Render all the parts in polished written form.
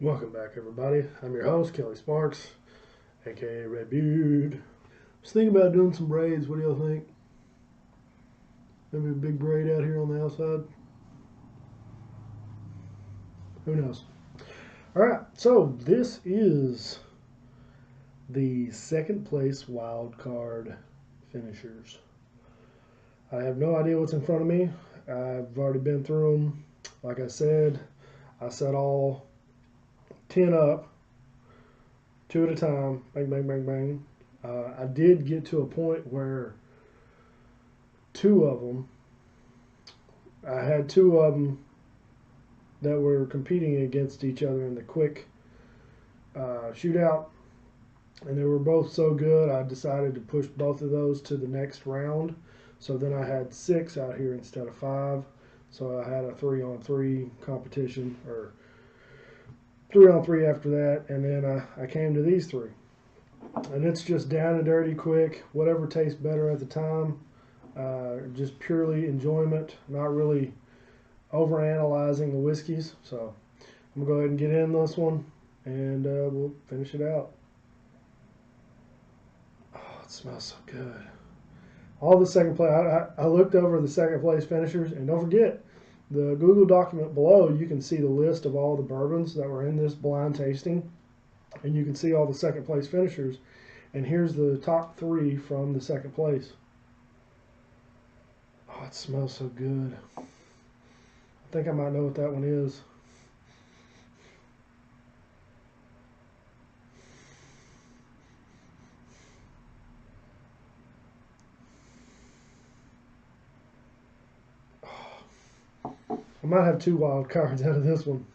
Welcome back, everybody. I'm your host, Kelly Sparks, aka Red Beard. I was thinking about doing some braids. What do y'all think? Maybe a big braid out here on the outside? Who knows? Alright, so this is the second place wild card finishers. I have no idea what's in front of me. I've already been through them. Like I said, I set all 10 up, 2 at a time, bang, bang, bang, bang. I did get to a point where two of them, I had two of them that were competing against each other in the quick shootout, and they were both so good I decided to push both of those to the next round. So then I had 6 out here instead of 5. So I had a 3-on-3 competition, or 3-on-3 after that, and then I came to these 3. And it's just down and dirty, quick, whatever tastes better at the time. Just purely enjoyment, not really over-analyzing the whiskeys. So I'm going to go ahead and get in this one, and we'll finish it out. Oh, it smells so good. All the second place, I looked over the second place finishers, and don't forget, the Google document below, you can see the list of all the bourbons that were in this blind tasting, and you can see all the second place finishers. And here's the top 3 from the second place. Oh, it smells so good. I think I might know what that one is. I might have 2 wild cards out of this one.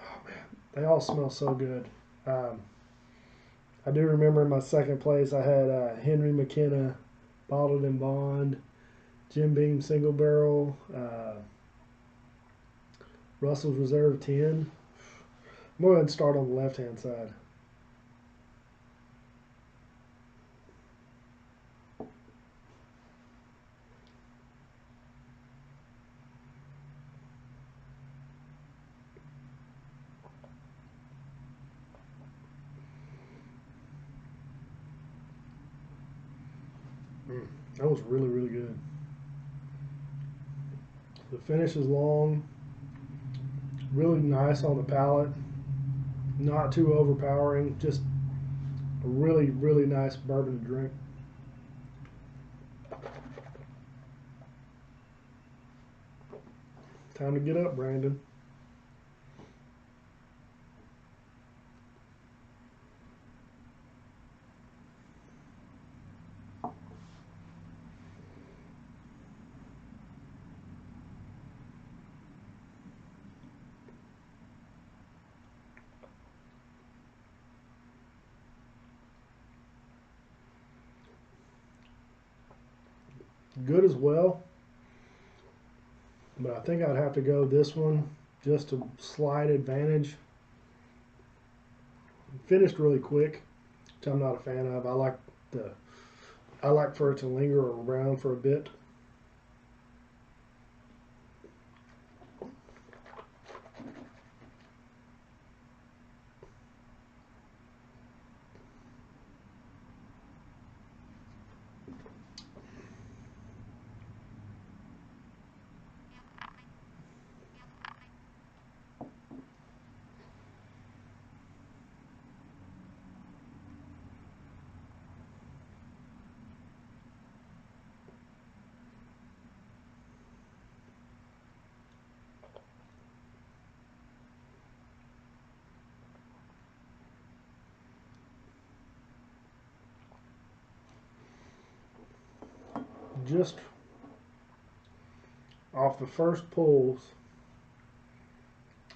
Oh man, they all smell so good. I do remember in my second place I had Henry McKenna Bottled in Bond, Jim Beam Single Barrel, Russell's Reserve 10. I'm going to go ahead and start on the left hand side. That was really, really good. The finish is long, really nice on the palate, not too overpowering, just a really, really nice bourbon to drink. Time to get up, Brandon. Good as well, but I think I'd have to go this one just a slight advantage. Finished really quick, which I'm not a fan of. I like for it to linger around for a bit. Just off the first pulls,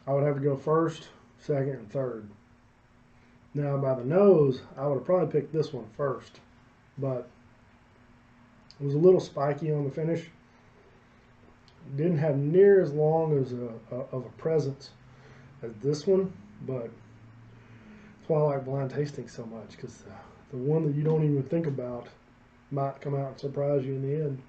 I would have to go first, second, and third. Now by the nose, I would have probably picked this one first, but it was a little spiky on the finish. Didn't have near as long as of a presence as this one, but that's why I like blind tasting so much, because the one that you don't even think about might come out and surprise you in the end.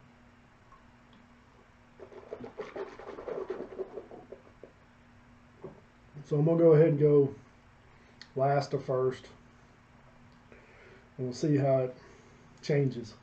So I'm going to go ahead and go last to first. And we'll see how it changes.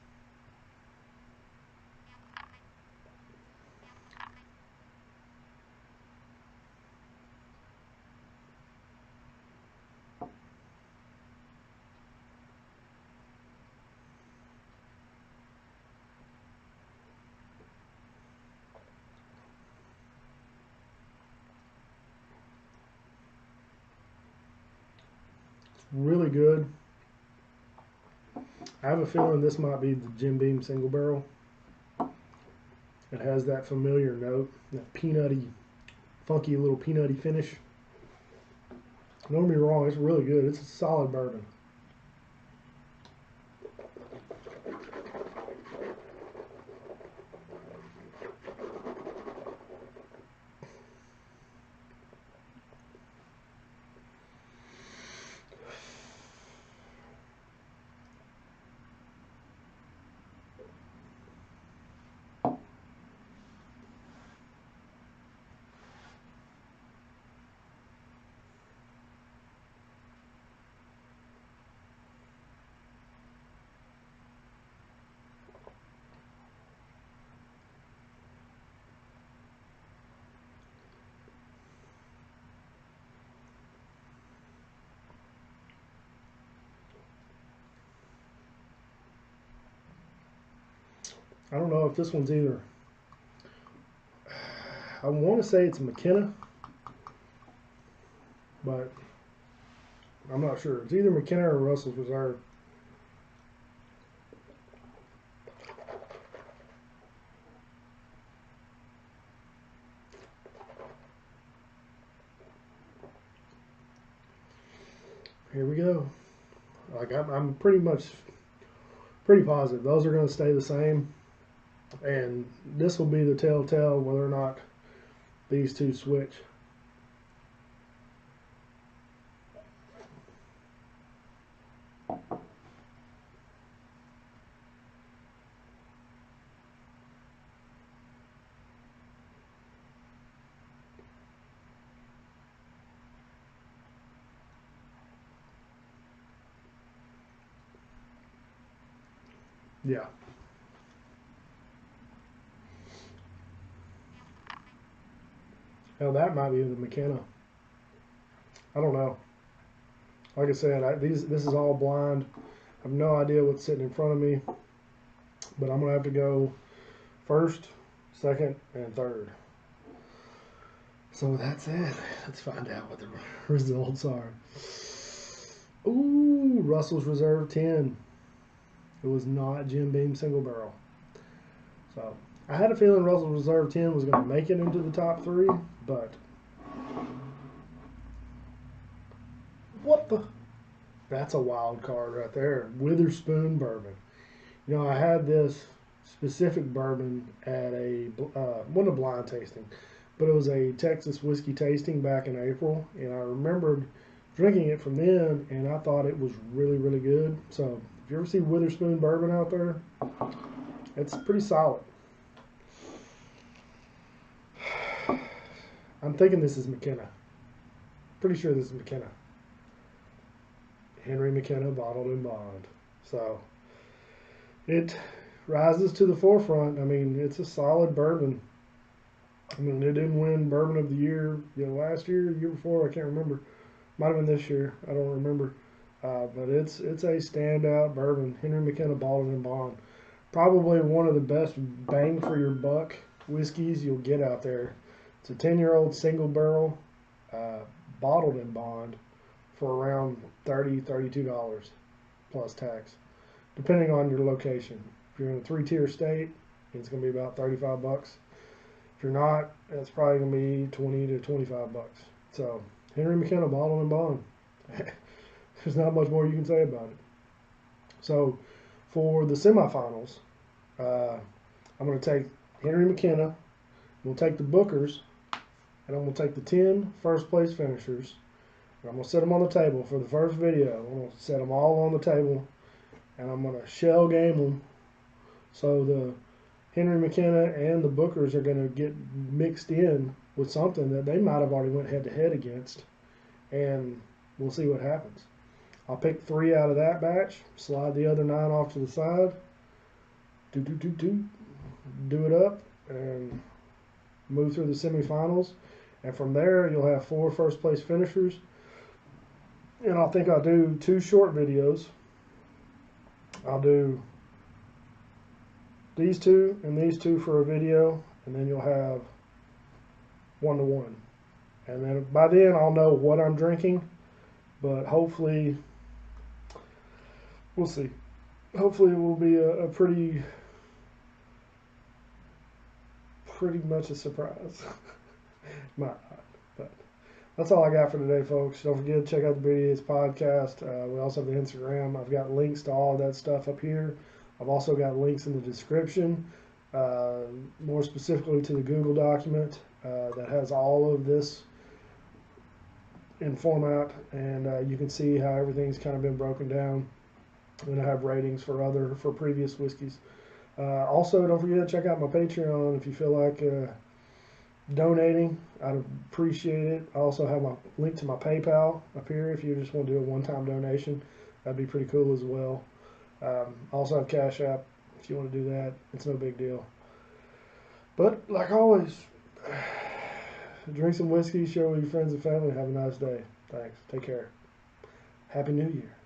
Really good. I have a feeling this might be the Jim Beam single barrel. It has that familiar note, that peanutty, funky little peanutty finish. Don't get me wrong, it's really good. It's a solid bourbon. I don't know if this one's either. I want to say it's McKenna, but I'm not sure. It's either McKenna or Russell's Reserve. Here we go. Like I'm pretty positive those are going to stay the same, and this will be the telltale whether or not these two switch. Yeah. Now that might be the McKenna. I don't know. Like I said, this is all blind. I have no idea what's sitting in front of me, but I'm gonna have to go first, second, and third. So that's it. Let's find out what the results are. Ooh, Russell's Reserve 10. It was not Jim Beam single barrel. So I had a feeling Russell's Reserve 10 was going to make it into the top 3, but what the? That's a wild card right there. Witherspoon bourbon. You know, I had this specific bourbon at wasn't a blind tasting, but it was a Texas whiskey tasting back in April, and I remembered drinking it from then, and I thought it was really, really good. So if you ever see Witherspoon bourbon out there, it's pretty solid. I'm thinking this is McKenna. Pretty sure this is McKenna. Henry McKenna bottled in bond. So it rises to the forefront. I mean, it's a solid bourbon. I mean, it didn't win Bourbon of the Year, last year, the year before, I can't remember. Might have been this year, I don't remember. But it's a standout bourbon. Henry McKenna bottled in bond. Probably one of the best bang for your buck whiskeys you'll get out there. It's a 10-year-old single barrel, bottled in bond for around $30, $32 plus tax, depending on your location. If you're in a 3-tier state, it's going to be about 35 bucks. If you're not, it's probably going to be 20 to 25 bucks. So Henry McKenna bottled in bond. There's not much more you can say about it. So for the semifinals, I'm going to take Henry McKenna. We'll take the Bookers, and I'm going to take the 10 first place finishers. And I'm going to set them on the table for the first video. I'm going to set them all on the table, and I'm going to shell game them. So the Henry McKenna and the Bookers are going to get mixed in with something that they might have already went head to head against. and we'll see what happens. I'll pick 3 out of that batch, slide the other 9 off to the side, do it up, and move through the semifinals. And from there, you'll have 4 first place finishers. And I think I'll do 2 short videos. I'll do these 2 and these 2 for a video, and then you'll have 1-to-1. And then by then, I'll know what I'm drinking, but hopefully, we'll see. Hopefully, it will be a pretty much a surprise. Might not, but that's all I got for today, folks. Don't forget to check out the BDA's podcast. We also have the Instagram. I've got links to all of that stuff up here. I've also got links in the description, more specifically to the Google document that has all of this in format, and you can see how everything's kind of been broken down. And I have ratings for previous whiskeys. Also, don't forget to check out my Patreon if you feel like donating. I'd appreciate it. I also have my link to my PayPal up here if you just want to do a one-time donation. That'd be pretty cool as well. I also have Cash App if you want to do that. It's no big deal. But like always, drink some whiskey, share with your friends and family. Have a nice day. Thanks. Take care. Happy New Year.